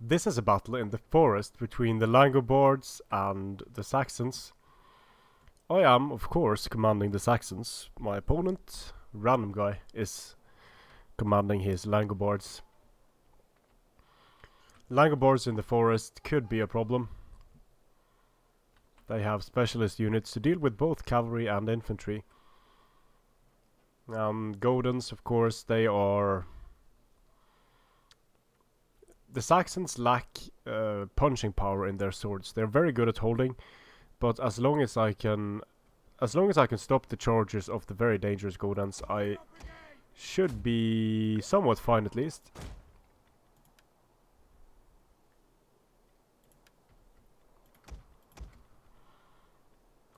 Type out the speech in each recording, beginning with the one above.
This is a battle in the forest between the Langobards and the Saxons. I am, of course, commanding the Saxons. My opponent, random guy, is commanding his Langobards. Langobards in the forest could be a problem. They have specialist units to deal with both cavalry and infantry. Godens, of course, they are... The Saxons lack punching power in their swords. They're very good at holding, but as long as I can stop the charges of the very dangerous Godens, I should be somewhat fine at least.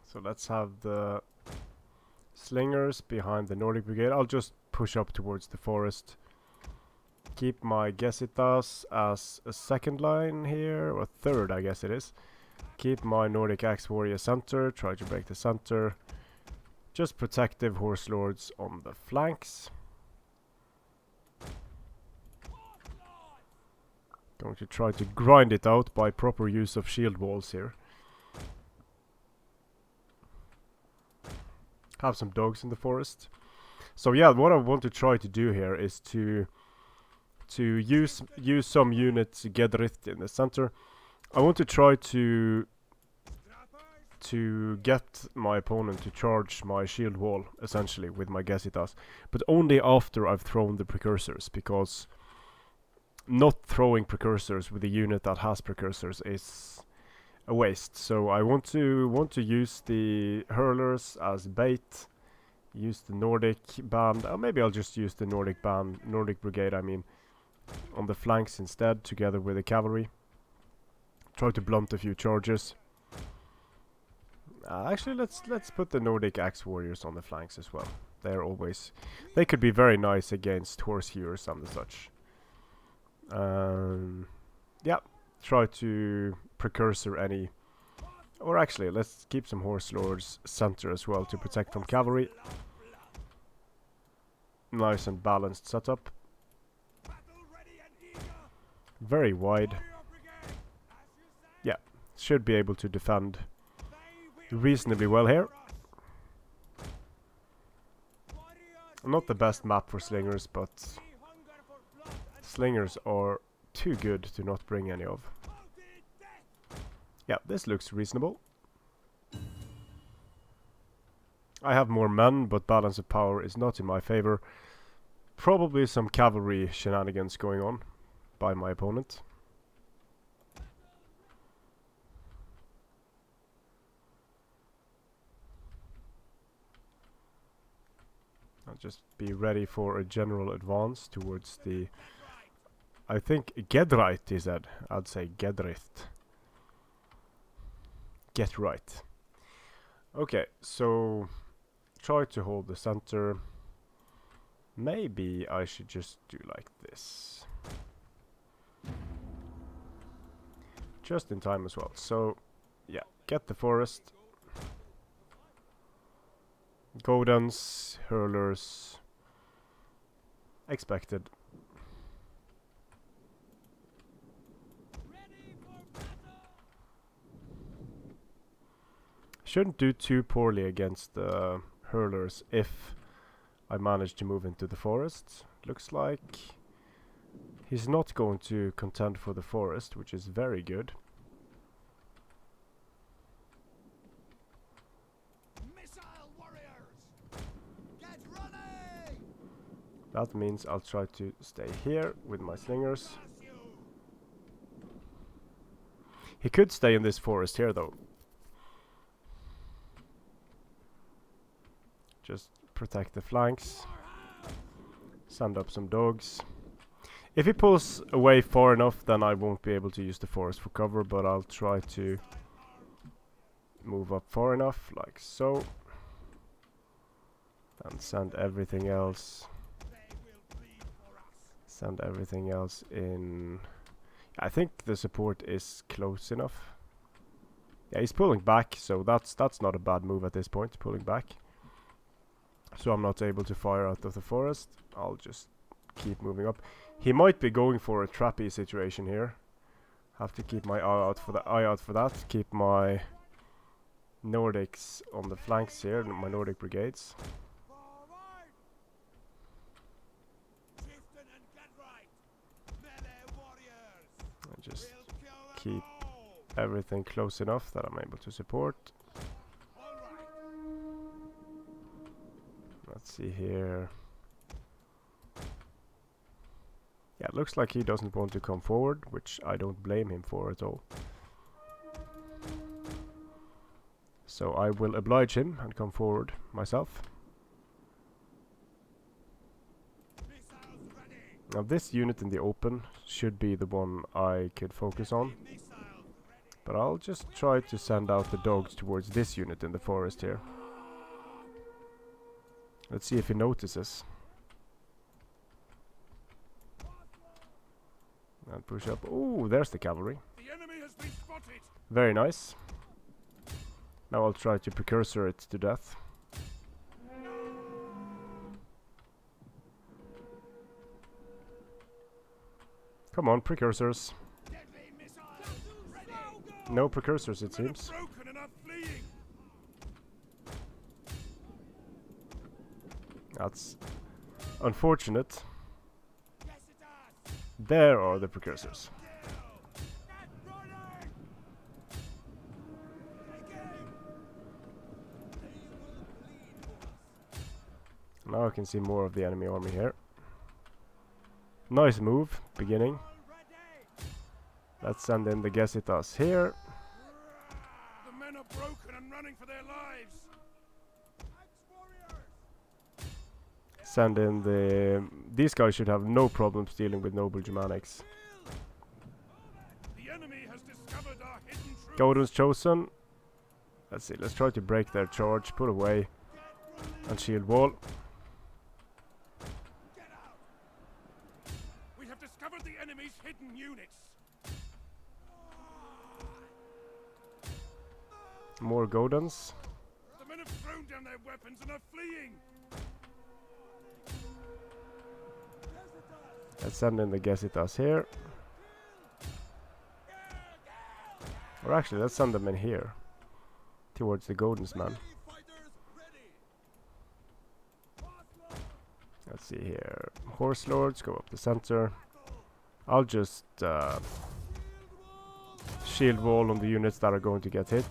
So let's have the slingers behind the Nordic Brigade. I'll just push up towards the forest. Keep my Gesitas as a second line here, or third I guess it is. Keep my Nordic Axe Warrior center, try to break the center. Just protective Horse Lords on the flanks. Going to try to grind it out by proper use of shield walls here. Have some dogs in the forest. So yeah, what I want to try to do here is to use some units Gedrith in the center. I want to try to get my opponent to charge my shield wall essentially with my Gesitas, but only after I've thrown the precursors, because not throwing precursors with a unit that has precursors is a waste. So I want to use the hurlers as bait, use the Nordic band, or maybe I'll just use the Nordic brigade I mean, on the flanks instead, together with the cavalry. Try to blunt a few charges. Actually, let's put the Nordic Axe Warriors on the flanks as well. They could be very nice against horse hewers and such. Yeah, try to precursor any, or actually let's keep some Horse Lords center as well to protect from cavalry. Nice and balanced setup. Very wide. Yeah, should be able to defend reasonably well here. Not the best map for slingers, but slingers are too good to not bring any of. Yeah, this looks reasonable. I have more men, but balance of power is not in my favor. Probably some cavalry shenanigans going on by my opponent. I'll just be ready for a general advance towards the... I think Gedreit is that. I'd say Gedrith. Get right. Okay, so try to hold the center. Maybe I should just do like this. Just in time as well. So, yeah, get the forest. Godens, hurlers. Expected. Shouldn't do too poorly against the hurlers if I manage to move into the forest. Looks like he's not going to contend for the forest, which is very good. That means I'll try to stay here with my slingers. He could stay in this forest here though. Just protect the flanks. Send up some dogs. If he pulls away far enough, then I won't be able to use the forest for cover, but I'll try to move up far enough, like so. And send everything else in. I think the support is close enough. Yeah, he's pulling back, so that's not a bad move at this point, pulling back. So I'm not able to fire out of the forest. I'll just keep moving up. He might be going for a trappy situation here. Have to keep my eye out for that. Keep my Nordics on the flanks here, my Nordic brigades. And just keep everything close enough that I'm able to support. Let's see here. Yeah, it looks like he doesn't want to come forward, which I don't blame him for at all. So I will oblige him and come forward myself. Now this unit in the open should be the one I could focus on. But I'll just try to send out the dogs towards this unit in the forest here. Let's see if he notices. And push up. Oh, there's the cavalry. The enemy has been spotted. Very nice. Now I'll try to precursor it to death. Come on, precursors. No precursors, it seems. That's unfortunate. There are the precursors. Now I can see more of the enemy army here. Nice move, beginning. Let's send in the Gesitas here. The men are broken and running for their lives. Send in the... These guys should have no problems dealing with noble Germanics. The enemy has discovered our hidden troops. Godun's chosen. Let's see, let's try to break their charge, put away, and shield wall. We have discovered the enemy's hidden units. More Goduns. The men have thrown down their weapons and are fleeing. Let's send in the Gesitas here. Or actually, let's send them in here. Towards the Godun's men. Let's see here. Horse Lords, go up the center. I'll just shield wall on the units that are going to get hit.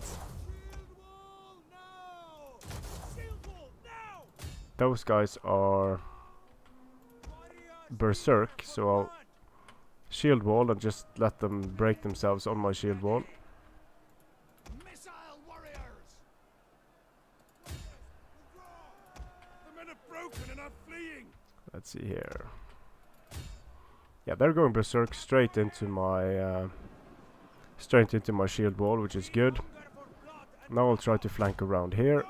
Those guys are berserk, so I'll shield wall and just let them break themselves on my shield wall. Missile warriors. The men are broken and are fleeing. Let's see here. Yeah, they're going berserk straight into my shield wall, which is good. Now I'll try to flank around here.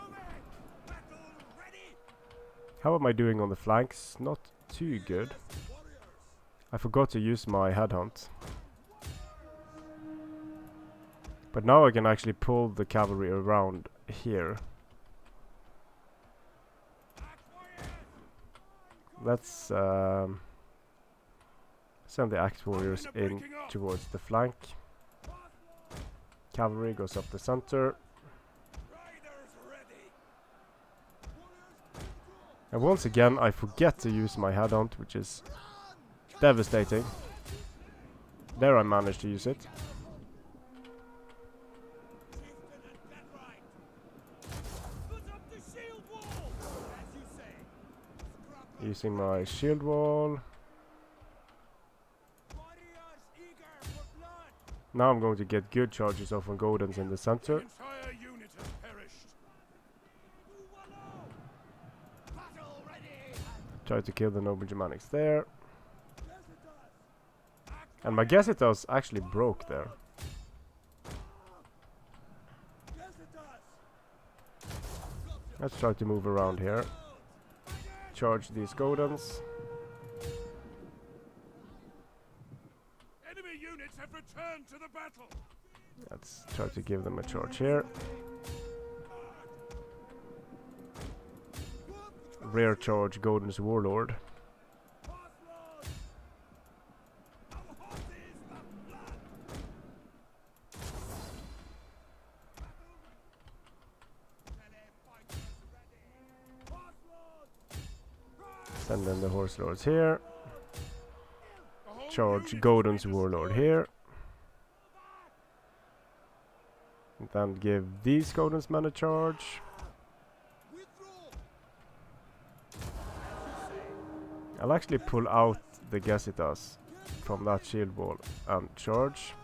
How am I doing on the flanks? Not too good. I forgot to use my headhunt. But now I can actually pull the cavalry around here. Let's send the axe warriors in towards the flank. Cavalry goes up the center. And once again, I forget to use my headhunt, which is devastating. There I managed to use it. Using my shield wall. Now I'm going to get good charges off on Godens in the center. Try to kill the noble Germanics there. And my Gesitas actually broke there. Let's try to move around here. Charge these Godens. Enemy units have returned to the battle. Let's try to give them a charge here. Rear charge Godun's warlord. Send in the horse lords here. The whole Charge unit has Godun's been warlord destroyed. here. And then give these Godun's men a charge. I'll actually pull out the Gesitas from that shield wall and charge.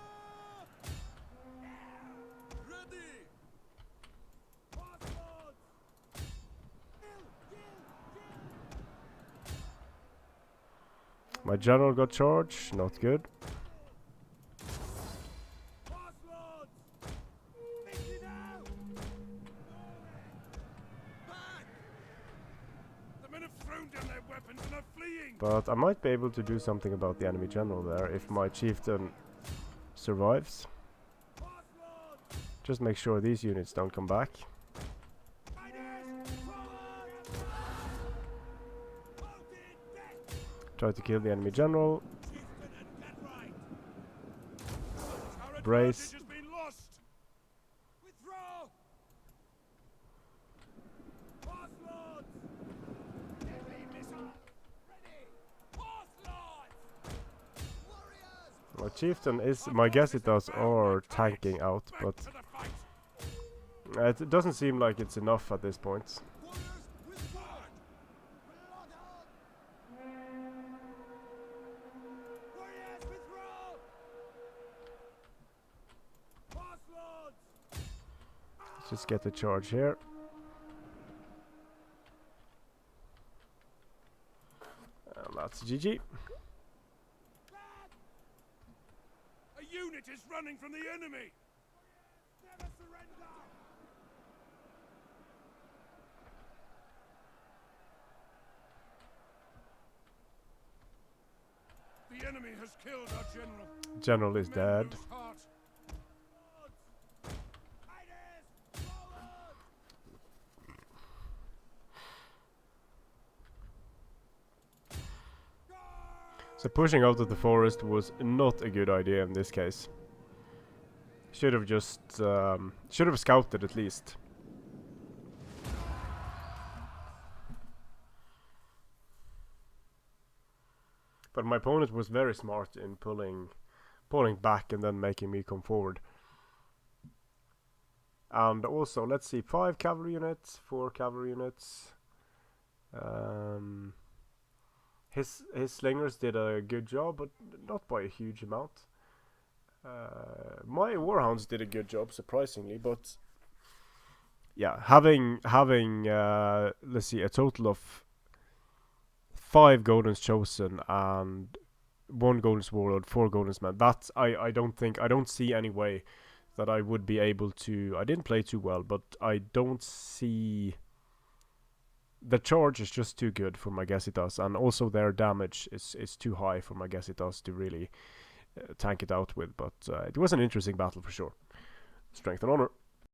My general got charged, not good. The men have thrown down their weapons and are fleeing. But I might be able to do something about the enemy general there if my chieftain survives. Just make sure these units don't come back. Try to kill the enemy general. Our Brace. advantage has been lost. Withdraw. Horse lords. Heavy missile. Ready. Horse lords. Warriors. My chieftain is... My Gesitas are tanking out, Back but to the fight. it doesn't seem like it's enough at this point. Warriors withdraw. Warriors withdraw. Horse lords. Let's just get the charge here. And that's GG. A unit is running from the enemy. Never surrender. The enemy has killed our general. General is Men dead. lose heart. So pushing out of the forest was not a good idea in this case. Should have just should have scouted at least. But my opponent was very smart in pulling back and then making me come forward. And also, let's see, 5 cavalry units, 4 cavalry units. His slingers did a good job, but not by a huge amount. My warhounds did a good job, surprisingly, but yeah, having let's see, a total of 5 Godens chosen and 1 Godens warlord, 4 Godens men. That's I don't see any way that I would be able to. I didn't play too well, but I don't see. The charge is just too good for my Gesitas, and also their damage is too high for my Gesitas to really tank it out with. But it was an interesting battle for sure. Strength and honor.